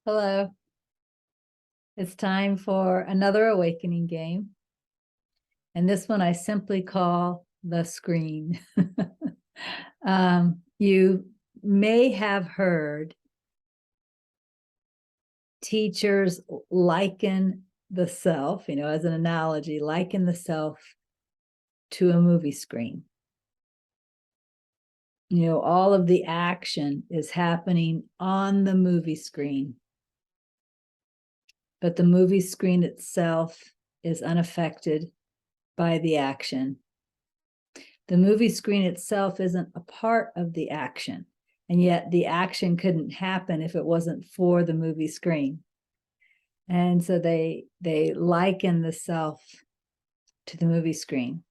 Hello. It's time for another awakening game. And this one I simply call the screen. You may have heard teachers liken the self, as an analogy, liken the self to a movie screen. All of the action is happening on the movie screen, but the movie screen itself is unaffected by the action. The movie screen itself isn't a part of the action, and yet the action couldn't happen if it wasn't for the movie screen. And so they liken the self to the movie screen.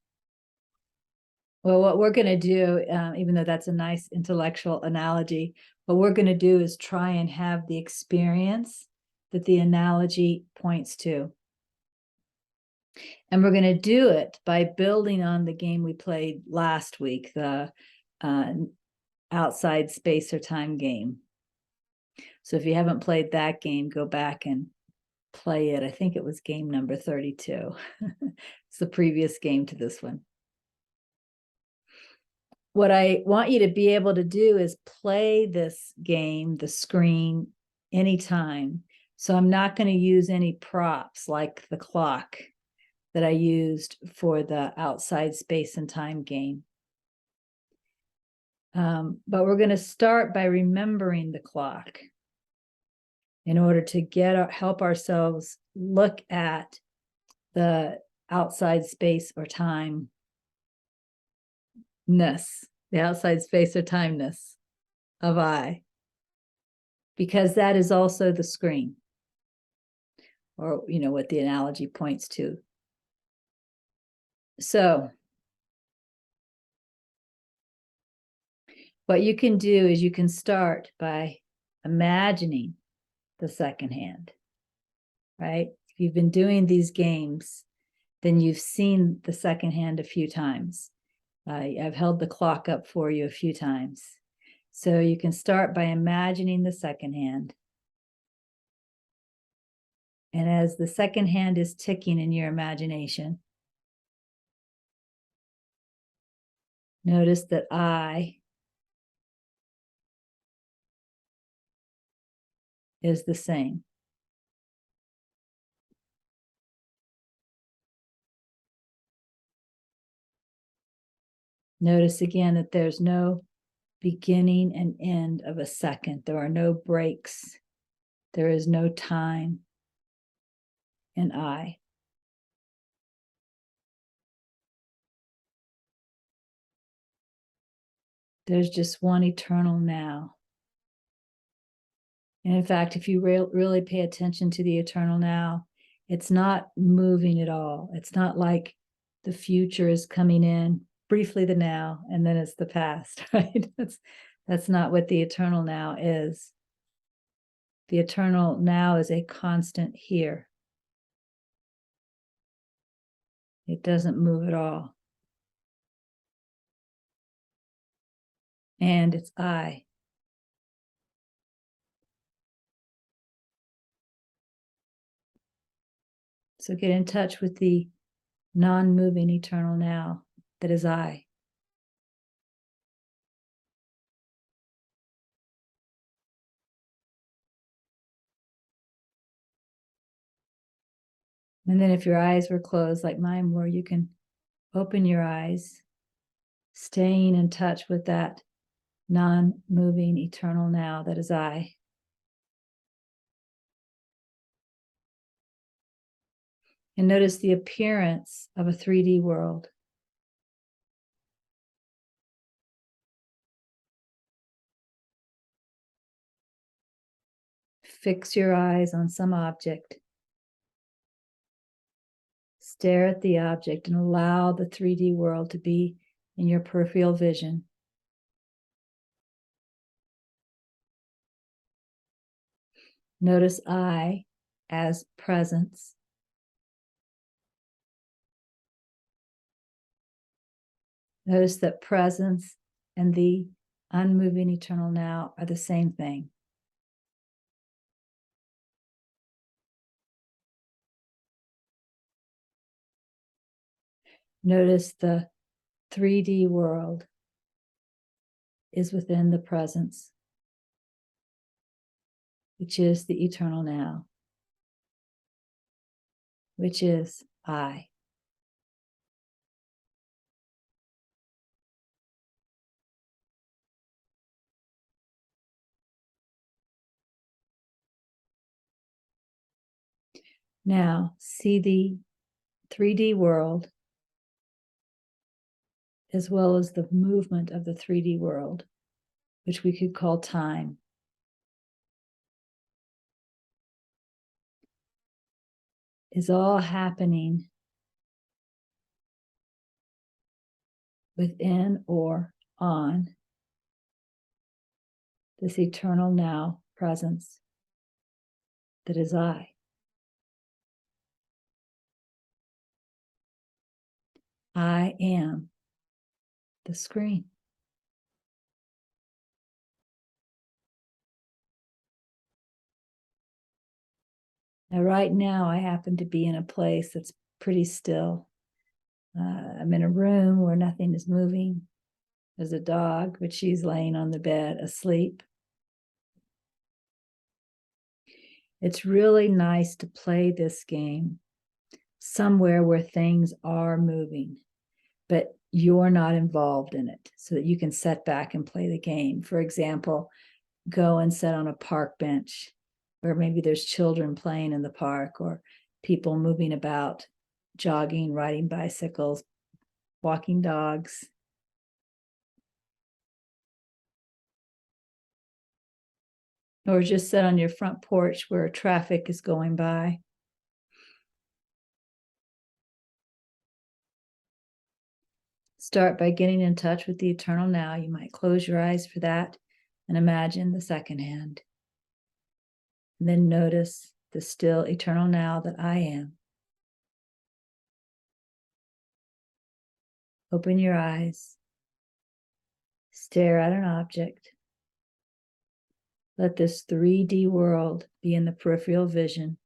Well, what we're going to do, even though that's a nice intellectual analogy, what we're going to do is try and have the experience that the analogy points to. And we're going to do it by building on the game we played last week, the outside space or time game. So if you haven't played that game, go back and play it. I think it was game number 32. It's the previous game to this one. What I want you to be able to do is play this game, the screen, anytime. So I'm not going to use any props like the clock that I used for the outside space and time game. But we're going to start by remembering the clock in order to help ourselves look at the outside space or time-ness, the outside space or timeness of I, because that is also the screen, or what the analogy points to. So what you can do is you can start by imagining the second hand, right? If you've been doing these games, then you've seen the second hand a few times. I've held the clock up for you a few times. So you can start by imagining the second hand. And as the second hand is ticking in your imagination, notice that I is the same. Notice again that there's no beginning and end of a second. There are no breaks. There is no time in I. There's just one eternal now. And in fact, if you really pay attention to the eternal now, it's not moving at all. It's not like the future is coming in, briefly the now, and then it's the past, right? That's not what the eternal now is. The eternal now is a constant here. It doesn't move at all. And it's I. So get in touch with the non-moving eternal now that is I. And then if your eyes were closed like mine were, you can open your eyes, staying in touch with that non-moving eternal now that is I. And notice the appearance of a 3D world. Fix your eyes on some object. Stare at the object and allow the 3D world to be in your peripheral vision. Notice I as presence. Notice that presence and the unmoving eternal now are the same thing. Notice the 3D world is within the presence, which is the eternal now, which is I. Now, see the 3D world as well as the movement of the 3D world, which we could call time. Is all happening within or on this eternal now presence that is I. I am the screen. Now, right now, I happen to be in a place that's pretty still. I'm in a room where nothing is moving. There's a dog, but she's laying on the bed asleep. It's really nice to play this game somewhere where things are moving, but you're not involved in it, so that you can sit back and play the game. For example, go and sit on a park bench where maybe there's children playing in the park or people moving about, jogging, riding bicycles, walking dogs. Or just sit on your front porch where traffic is going by. Start by getting in touch with the eternal now. You might close your eyes for that and imagine the second hand. And then notice the still eternal now that I am. Open your eyes. Stare at an object. Let this 3D world be in the peripheral vision.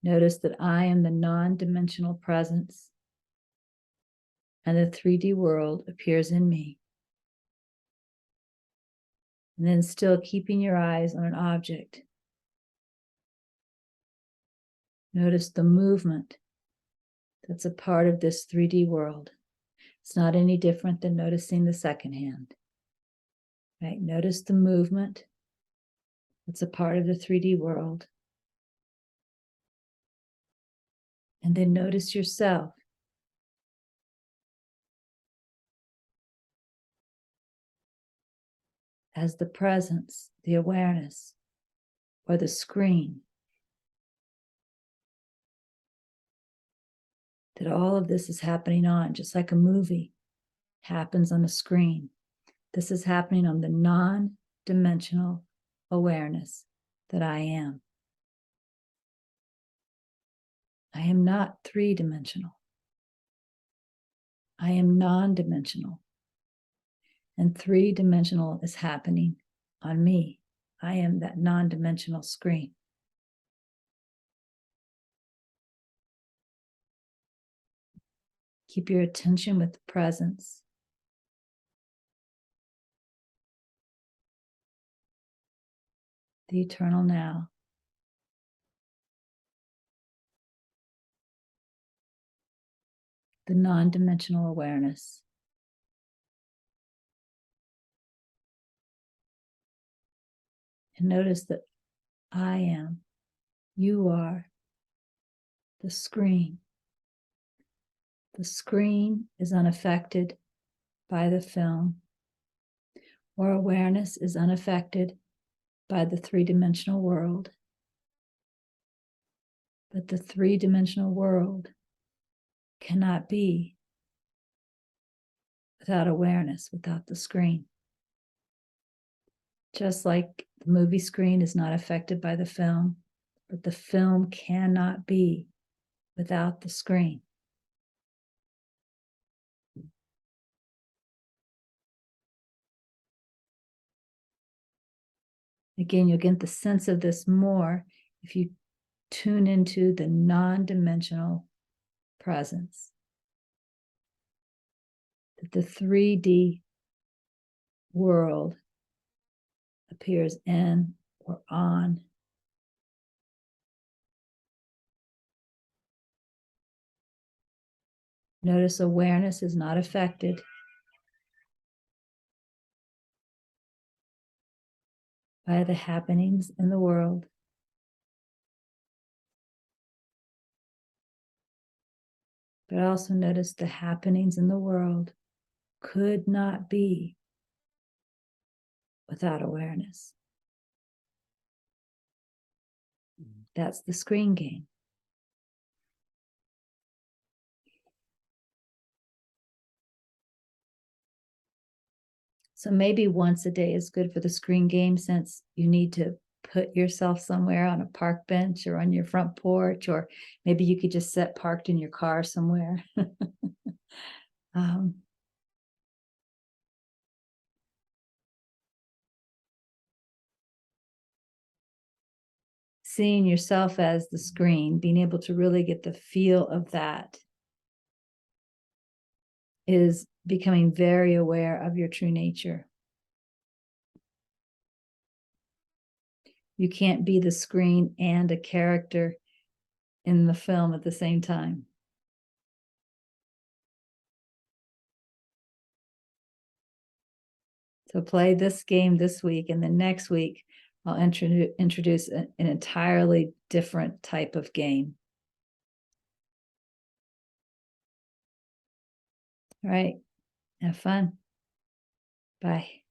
Notice that I am the non-dimensional presence, and the 3D world appears in me. And then, still keeping your eyes on an object, notice the movement that's a part of this 3D world. It's not any different than noticing the second hand. Right? Notice the movement that's a part of the 3D world. And then notice yourself. As the presence, the awareness, or the screen. That all of this is happening on, just like a movie happens on a screen. This is happening on the non-dimensional awareness that I am. I am not three-dimensional. I am non-dimensional. And three-dimensional is happening on me. I am that non-dimensional screen. Keep your attention with the presence. The eternal now. The non-dimensional awareness. And notice that I am, you are, the screen. The screen is unaffected by the film, or awareness is unaffected by the three-dimensional world. But the three-dimensional world cannot be without awareness, without the screen. Just like the movie screen is not affected by the film, but the film cannot be without the screen. Again, you'll get the sense of this more if you tune into the non-dimensional presence. That the 3D world appears in or on. Notice awareness is not affected by the happenings in the world. But also notice the happenings in the world could not be without awareness. That's the screen game. So maybe once a day is good for the screen game, since you need to put yourself somewhere on a park bench or on your front porch, or maybe you could just sit parked in your car somewhere. Seeing yourself as the screen, being able to really get the feel of that, is becoming very aware of your true nature. You can't be the screen and a character in the film at the same time. So play this game this week, and then next week I'll introduce an entirely different type of game. All right, have fun. Bye.